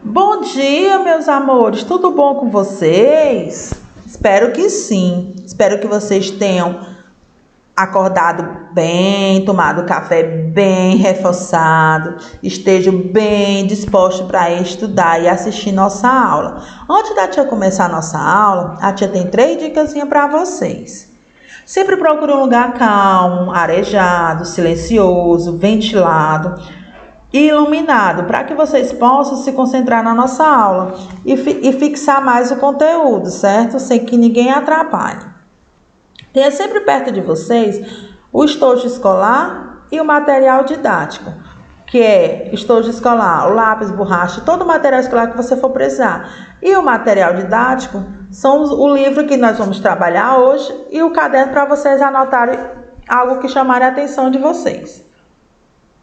Bom dia, meus amores, tudo bom com vocês? Espero que sim. Espero que vocês tenham acordado bem, tomado café bem reforçado, estejam bem dispostos para estudar e assistir nossa aula. Antes da tia começar a nossa aula, a tia tem 3 dicas para vocês. Sempre procure um lugar calmo, arejado, silencioso, ventilado e iluminado, para que vocês possam se concentrar na nossa aula e fixar mais o conteúdo, certo? Sem que ninguém atrapalhe. Tenha sempre perto de vocês o estojo escolar e o material didático, que é estojo escolar, o lápis, borracha, todo o material escolar que você for precisar. E o material didático são o livro que nós vamos trabalhar hoje e o caderno para vocês anotarem algo que chamarem a atenção de vocês.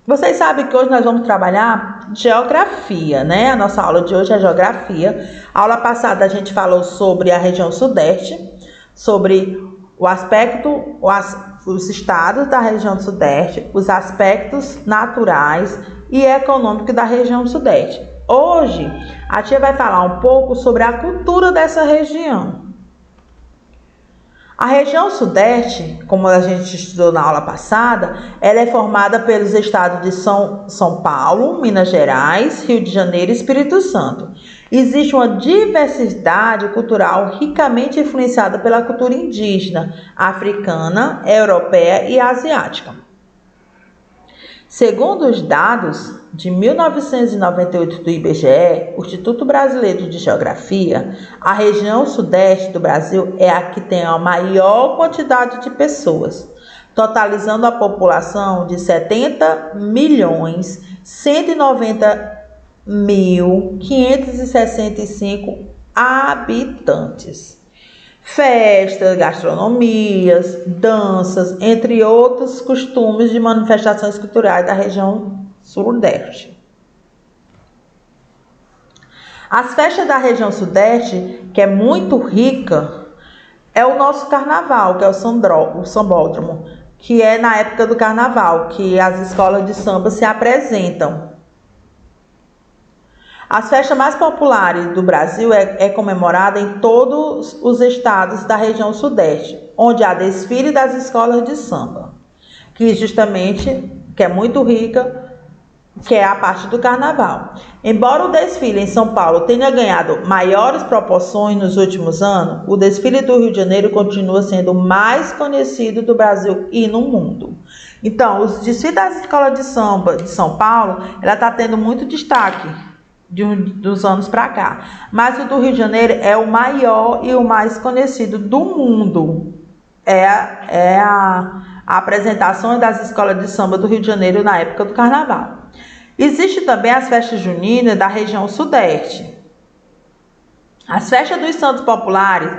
Vocês sabem que hoje nós vamos trabalhar geografia, né? A nossa aula de hoje é geografia. A aula passada a gente falou sobre a região sudeste, sobre o aspecto, os estados da região sudeste, os aspectos naturais e econômicos da região sudeste. Hoje, a tia vai falar um pouco sobre a cultura dessa região. A região sudeste, como a gente estudou na aula passada, ela é formada pelos estados de São Paulo, Minas Gerais, Rio de Janeiro e Espírito Santo. Existe uma diversidade cultural ricamente influenciada pela cultura indígena, africana, europeia e asiática. Segundo os dados de 1998 do IBGE, o Instituto Brasileiro de Geografia, a região sudeste do Brasil é a que tem a maior quantidade de pessoas, totalizando a população de 70.190.565 habitantes. Festas, gastronomias, danças, entre outros costumes de manifestações culturais da região sudeste. As festas da região sudeste, que é muito rica, é o nosso carnaval, que é o sambódromo, que é na época do carnaval, que as escolas de samba se apresentam. As festas mais populares do Brasil é comemorada em todos os estados da região sudeste, onde há desfile das escolas de samba, que justamente, que é muito rica, que é a parte do carnaval. Embora o desfile em São Paulo tenha ganhado maiores proporções nos últimos anos, o desfile do Rio de Janeiro continua sendo o mais conhecido do Brasil e no mundo. Então, os desfiles das escolas de samba de São Paulo, ela está tendo muito destaque dos anos para cá, mas o do Rio de Janeiro é o maior e o mais conhecido do mundo. É a apresentação das escolas de samba do Rio de Janeiro na época do carnaval. Existe também as festas juninas da região sudeste. As festas dos santos populares,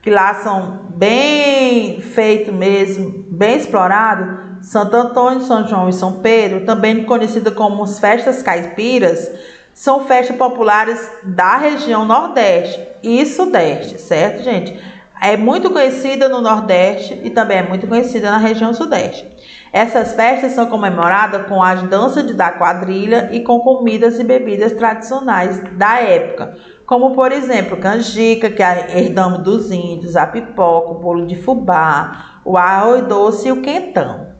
que lá são bem feitos mesmo, bem explorados, Santo Antônio, São João e São Pedro, também conhecidas como as festas caipiras, são festas populares da região Nordeste e Sudeste, certo, gente? É muito conhecida no Nordeste e também é muito conhecida na região Sudeste. Essas festas são comemoradas com as danças da quadrilha e com comidas e bebidas tradicionais da época, como, por exemplo, canjica, que herdamos dos índios, a pipoca, o bolo de fubá, o arroz doce e o quentão.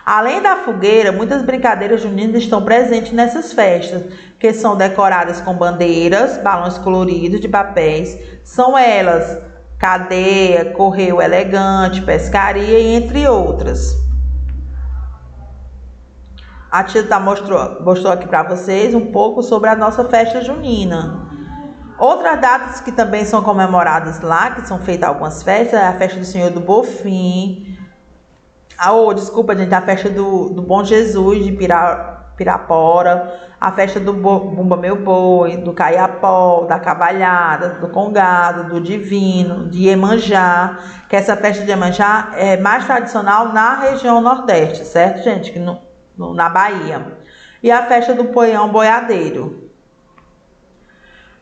Além da fogueira, muitas brincadeiras juninas estão presentes nessas festas, que são decoradas com bandeiras, balões coloridos de papéis. São elas cadeia, correio elegante, pescaria e entre outras. A tia mostrou aqui para vocês um pouco sobre a nossa festa junina. Outras datas que também são comemoradas lá, que são feitas algumas festas, é a festa do Senhor do Bofim, desculpa, gente, a festa do Bom Jesus de Pirapora, a festa do Bumba Meu Boi, do Caiapó, da Cavalhada, do Congado, do Divino, de Iemanjá, que essa festa de Iemanjá é mais tradicional na região Nordeste, certo, gente? Na Bahia. E a festa do Poião Boiadeiro.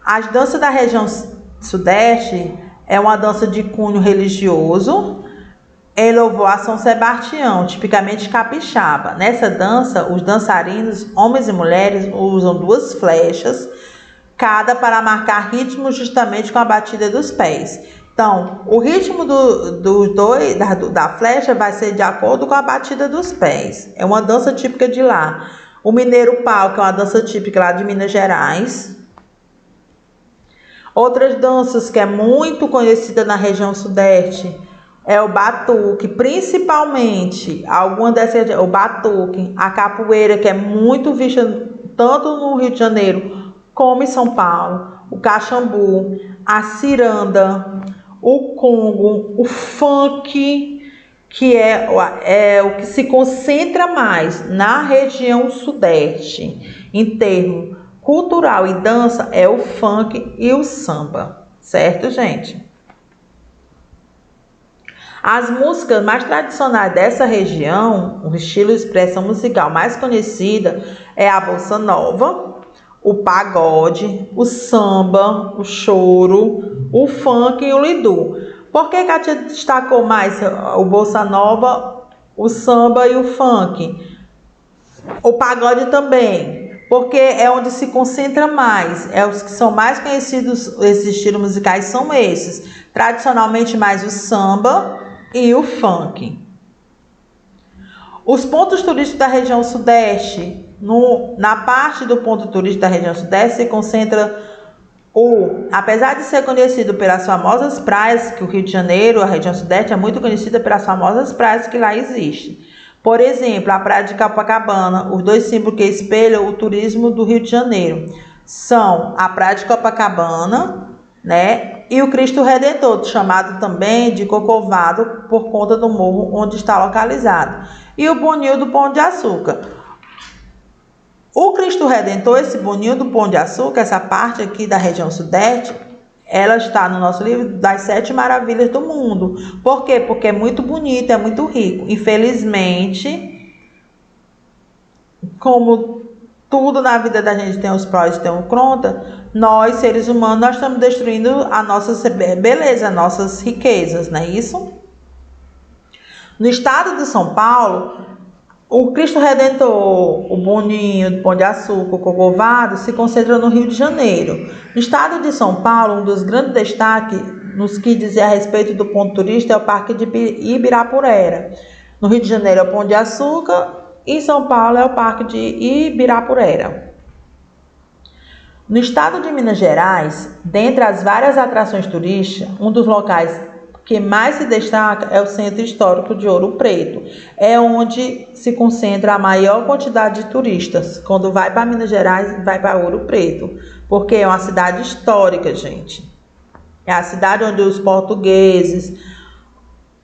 As danças da região Sudeste é uma dança de cunho religioso, em louvor a São Sebastião, tipicamente capixaba. Nessa dança, os dançarinos, homens e mulheres, usam 2 flechas cada para marcar ritmo justamente com a batida dos pés. Então, o ritmo da flecha vai ser de acordo com a batida dos pés. É uma dança típica de lá. O Mineiro Pau, que é uma dança típica lá de Minas Gerais. Outras danças que é muito conhecida na região sudeste é o batuque, principalmente o batuque, a capoeira, que é muito vista tanto no Rio de Janeiro como em São Paulo, o cachambu, a ciranda, o congo, o funk, que é o que se concentra mais na região sudeste, em termos cultural e dança, é o funk e o samba, certo, gente? As músicas mais tradicionais dessa região, o estilo de expressão musical mais conhecida é a bossa nova, o pagode, o samba, o choro, o funk e o lidu. Por que a tia destacou mais o bossa nova, o samba e o funk? O pagode também, porque é onde se concentra mais, é os que são mais conhecidos, esses estilos musicais são esses. Tradicionalmente mais o samba e o funk. Os pontos turísticos da região sudeste, na parte do ponto turístico da região sudeste se concentra apesar de ser conhecido pelas famosas praias, que o Rio de Janeiro, a região sudeste é muito conhecida pelas famosas praias que lá existem. Por exemplo, a praia de Copacabana, os dois símbolos que espelham o turismo do Rio de Janeiro são a praia de Copacabana, né, e o Cristo Redentor, chamado também de Corcovado por conta do morro onde está localizado, e o Boninho do Pão de Açúcar. O Cristo Redentor, esse Boninho do Pão de Açúcar, essa parte aqui da região sudeste, ela está no nosso livro das 7 maravilhas do mundo. Por quê? Porque é muito bonito, é muito rico. Infelizmente, como tudo na vida da gente tem os prós e tem os contras, nós, seres humanos, nós estamos destruindo a nossa beleza, as nossas riquezas, não é isso? No estado de São Paulo, o Cristo Redentor, o Boninho, o Pão de Açúcar, o Corcovado se concentra no Rio de Janeiro. No estado de São Paulo, um dos grandes destaques nos que dizer a respeito do ponto turístico é o Parque de Ibirapuera. No Rio de Janeiro é o Pão de Açúcar e em São Paulo é o Parque de Ibirapuera. No estado de Minas Gerais, dentre as várias atrações turísticas, um dos locais que mais se destaca é o Centro Histórico de Ouro Preto. É onde se concentra a maior quantidade de turistas. Quando vai para Minas Gerais, vai para Ouro Preto. Porque é uma cidade histórica, gente. É a cidade onde os portugueses,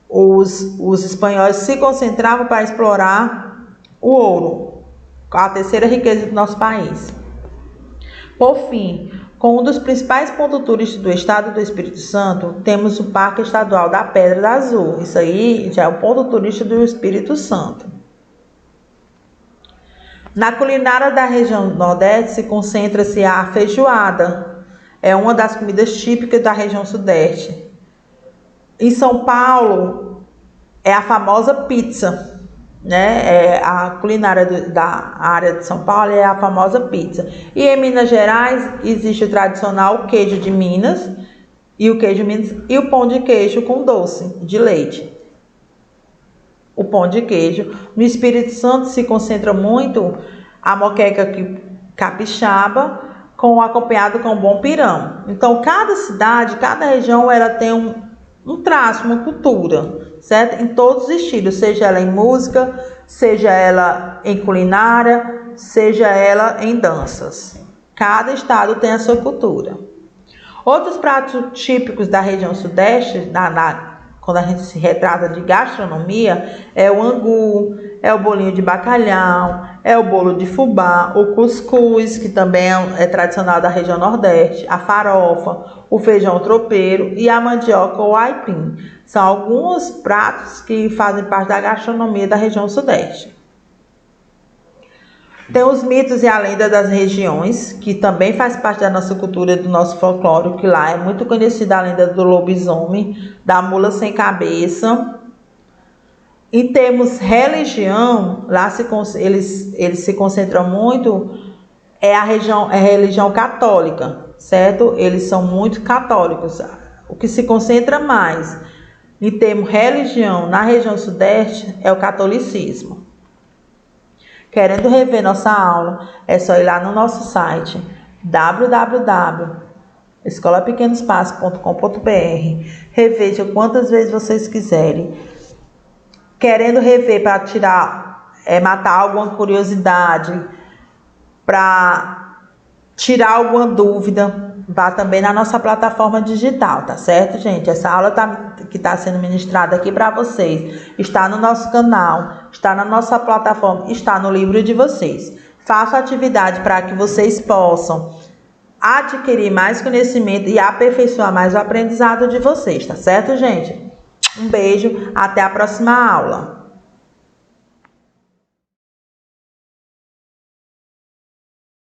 os espanhóis se concentravam para explorar o ouro, a terceira riqueza do nosso país. Por fim, com um dos principais pontos turísticos do estado do Espírito Santo, temos o Parque Estadual da Pedra da Azul. Isso aí já é o ponto turístico do Espírito Santo. Na culinária da região Nordeste se concentra-se a feijoada. É uma das comidas típicas da região Sudeste. Em São Paulo, é a famosa pizza. Né? A culinária da área de São Paulo é a famosa pizza. E em Minas Gerais existe o tradicional queijo de Minas e o pão de queijo com doce de leite. O pão de queijo. No Espírito Santo se concentra muito a moqueca capixaba acompanhado com bom pirão. Então cada cidade, cada região ela tem um traço, uma cultura, certo? Em todos os estilos, seja ela em música, seja ela em culinária, seja ela em danças. Cada estado tem a sua cultura. Outros pratos típicos da região sudeste, quando a gente se retrata de gastronomia, é o angu, é o bolinho de bacalhau, é o bolo de fubá, o cuscuz, que também é tradicional da região nordeste, a farofa, o feijão tropeiro e a mandioca ou aipim. São alguns pratos que fazem parte da gastronomia da região sudeste. Tem os mitos e a lenda das regiões, que também faz parte da nossa cultura, do nosso folclore, que lá é muito conhecida a lenda do lobisomem, da mula sem cabeça. Em termos religião, lá eles se concentram muito, é a religião católica. certo? Eles são muito católicos. O que se concentra mais em termos religião na região sudeste é o catolicismo. Querendo rever nossa aula, é só ir lá no nosso site www.escolapequenospaços.com.br. Reveja quantas vezes vocês quiserem. Querendo rever para matar alguma curiosidade, para tirar alguma dúvida, vá também na nossa plataforma digital, tá certo, gente? Essa aula que está sendo ministrada aqui para vocês está no nosso canal, está na nossa plataforma, está no livro de vocês. Faça atividade para que vocês possam adquirir mais conhecimento e aperfeiçoar mais o aprendizado de vocês, tá certo, gente? Um beijo, até a próxima aula.